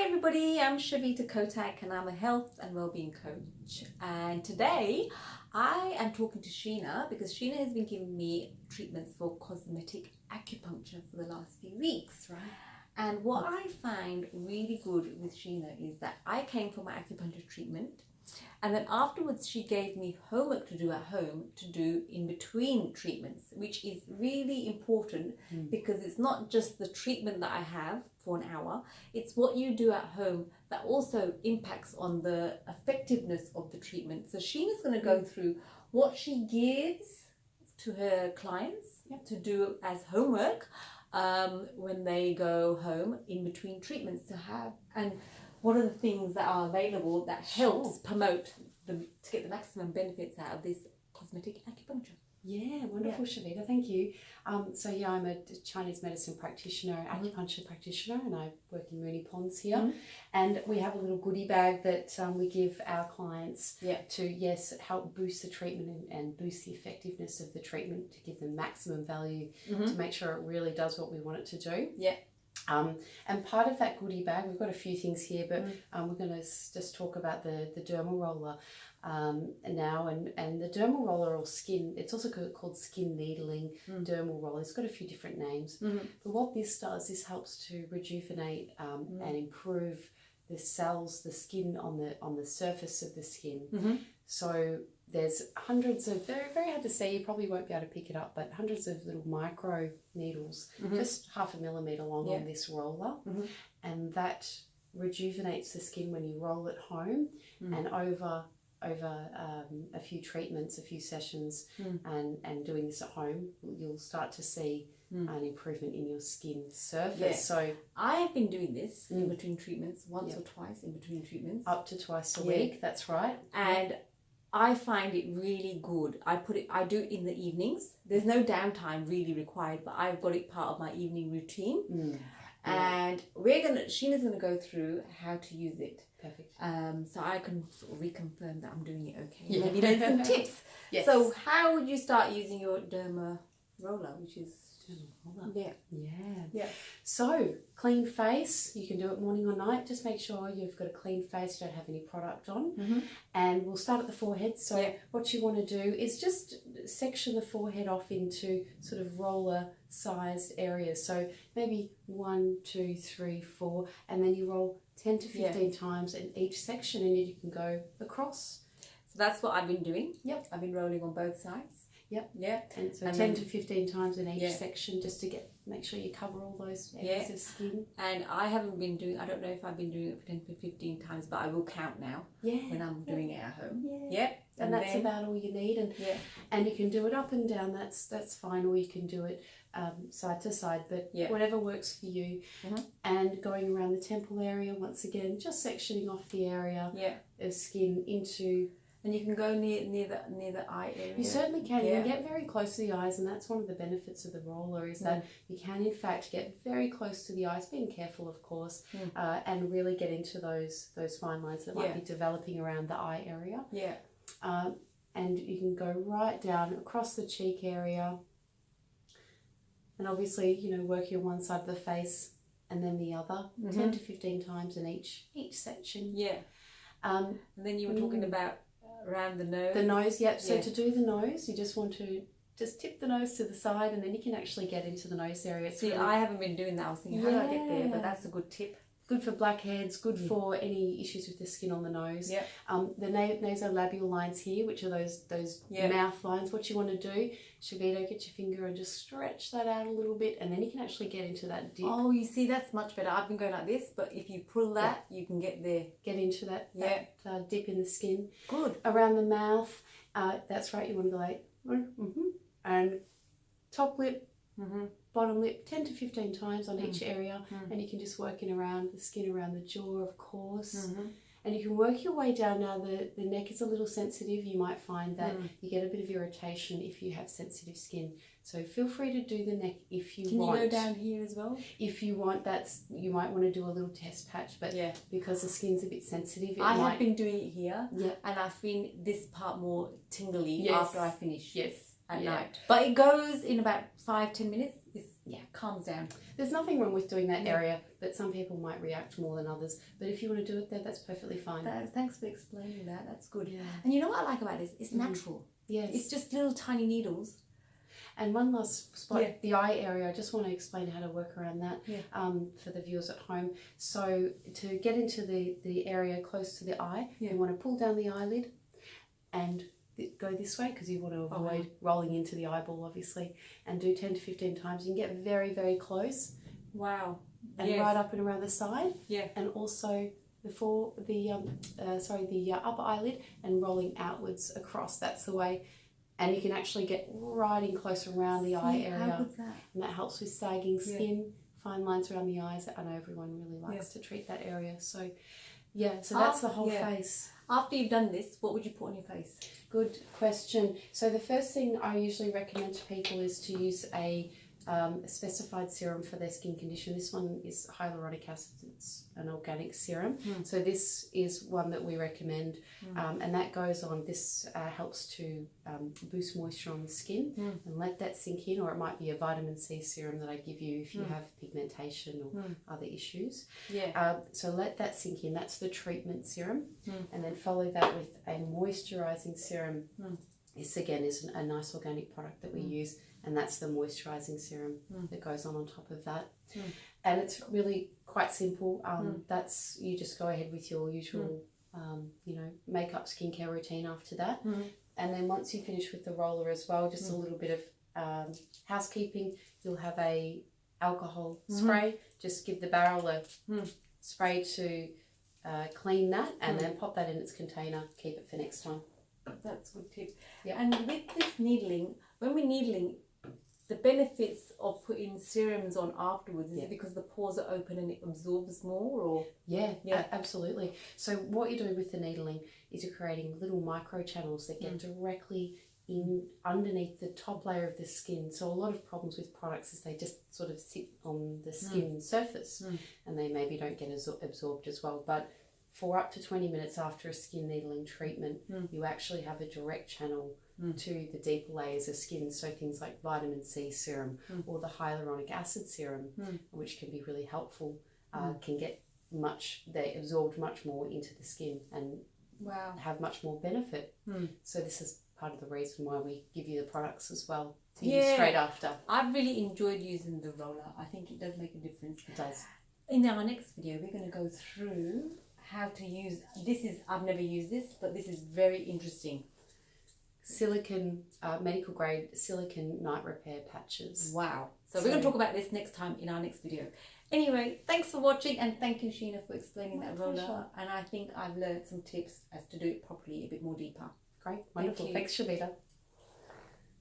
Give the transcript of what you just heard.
everybody, I'm Shavita Kotak and I'm a health and wellbeing coach, and today I am talking to Sheena because Sheena has been giving me treatments for cosmetic acupuncture for the last few weeks. Right. And what I find really good with Sheena is that I came for my acupuncture treatment, and then afterwards she gave me homework to do at home to do in between treatments, which is really important because it's not just the treatment that I have for an hour, it's what you do at home that also impacts on the effectiveness of the treatment. So Sheena's going to go through what she gives to her clients to do as homework when they go home in between treatments to have, and what are the things that are available that helps promote to get the maximum benefits out of this cosmetic acupuncture. Yeah, wonderful, Shavita. Thank you. I'm a Chinese medicine practitioner, acupuncture practitioner, and I work in Moonee Ponds here. And we have a little goodie bag that we give our clients to, help boost the treatment and boost the effectiveness of the treatment, to give them maximum value, to make sure it really does what we want it to do. Yeah. And part of that goodie bag, we've got a few things here, but we're going to just talk about the dermal roller now. And the dermal roller, or skin, it's also called skin needling dermal roller. It's got a few different names. But what this does, this helps to rejuvenate and improve the cells, the skin on the surface of the skin. So there's hundreds of, very, very hard to see, you probably won't be able to pick it up, but hundreds of little micro needles, just 0.5 millimeter long on this roller. And that rejuvenates the skin when you roll it home, and over a few treatments, a few sessions, and doing this at home, you'll start to see an improvement in your skin surface. So I have been doing this in between treatments, once or twice in between treatments. Up to twice a week, that's right. And I find it really good. I do it in the evenings. There's no downtime really required, but I've got it part of my evening routine. And Sheena's gonna go through how to use it. Perfect. So I can sort of reconfirm that I'm doing it okay. Maybe learn some tips. Yes. So how would you start using your Derma roller, which is So clean face, you can do it morning or night. Just make sure you've got a clean face, you don't have any product on. And we'll start at the forehead. So what you want to do is just section the forehead off into sort of roller sized areas. So maybe 1, 2, 3, 4, and then you roll 10 to 15 times in each section, and you can go across. So that's what I've been doing. I've been rolling on both sides. And so 10 to 15 times in each section, just to make sure you cover all those areas of skin. And I haven't been doing, I don't know if I've been doing it for 10 to 15 times, but I will count now when I'm doing it at home. And that's about all you need. And you can do it up and down, that's fine, or you can do it side to side, but whatever works for you. And going around the temple area, once again, just sectioning off the area of skin into... And you can go near the eye area. You certainly can. You can get very close to the eyes, and that's one of the benefits of the roller, is that you can in fact get very close to the eyes, being careful of course, and really get into those fine lines that might be developing around the eye area. And you can go right down across the cheek area, and obviously, working on one side of the face and then the other, 10 to 15 times in each section. And then you were talking about around the nose. The nose, So to do the nose, you just want to just tip the nose to the side, and then you can actually get into the nose area. See, really... I haven't been doing that. I was thinking, how do I get there? But that's a good tip. Good for blackheads, good for any issues with the skin on the nose. The nasolabial lines here, which are those mouth lines, what you want to do, Shavita, get your finger and just stretch that out a little bit, and then you can actually get into that dip. Oh, you see, that's much better. I've been going like this, but if you pull that, you can get there. Get into that dip in the skin. Good. Around the mouth, that's right, you want to go like, and top lip, bottom lip, 10 to 15 times on each area, and you can just work in around the skin, around the jaw, of course. And you can work your way down. Now the neck is a little sensitive. You might find that you get a bit of irritation if you have sensitive skin. So feel free to do the neck if you want. Can you go down here as well? If you want, you might want to do a little test patch, but because the skin's a bit sensitive, I have been doing it here, and I find this part more tingly after I finish at night. But it goes in about 5-10 minutes. calms down. There's nothing wrong with doing that area, but some people might react more than others. But if you want to do it there, that's perfectly fine. Thanks for explaining that. That's good. Yeah. And you know what I like about this? It's natural. Yes. It's just little tiny needles. And one last spot, the eye area, I just want to explain how to work around that for the viewers at home. So to get into the area close to the eye, you want to pull down the eyelid and go this way because you want to avoid rolling into the eyeball, obviously, and do 10 to 15 times. You can get very, very close. Wow. And right up and around the side. Yeah. And also the upper eyelid and rolling outwards across. That's the way. And you can actually get right in close around the eye area. How good's that? And that helps with sagging skin, fine lines around the eyes. I know everyone really likes to treat that area. So, so that's the whole face. After you've done this, what would you put on your face? Good Question. So the first thing I usually recommend to people is to use a specified serum for their skin condition. This one is hyaluronic acid. It's an organic serum. So this is one that we recommend, and that goes on. This helps to boost moisture on the skin and let that sink in, or it might be a vitamin C serum that I give you if you have pigmentation or other issues. So let that sink in. That's the treatment serum, and then follow that with a moisturizing serum. This again is a nice organic product that we use, and that's the moisturizing serum that goes on top of that. And it's really quite simple. That's, you just go ahead with your usual makeup skincare routine after that. And then once you finish with the roller as well, just a little bit of housekeeping, you'll have a alcohol spray. Just give the barrel a spray to clean that, and then pop that in its container. Keep it for next time. That's a good tip. And with this needling, when we're needling, the benefits of putting serums on afterwards, is it because the pores are open and it absorbs more, or? Absolutely. So what you're doing with the needling is you're creating little micro channels that get directly in underneath the top layer of the skin. So a lot of problems with products is they just sort of sit on the skin surface and they maybe don't get absorbed as well. But for up to 20 minutes after a skin needling treatment, you actually have a direct channel to the deeper layers of skin. So things like vitamin C serum or the hyaluronic acid serum, which can be really helpful, can get they absorbed much more into the skin and have much more benefit. So this is part of the reason why we give you the products as well to use straight after. I've really enjoyed using the roller. I think it does make a difference. It does. In our next video, we're going to go through how to use I've never used this, but this is very interesting. Silicone, medical grade silicone night repair patches. Wow. So we're going to talk about this next time in our next video. Anyway, thanks for watching, and thank you, Sheena, for explaining that roller. And I think I've learned some tips as to do it properly, a bit more deeper. Great. Wonderful. Thanks, Shavita.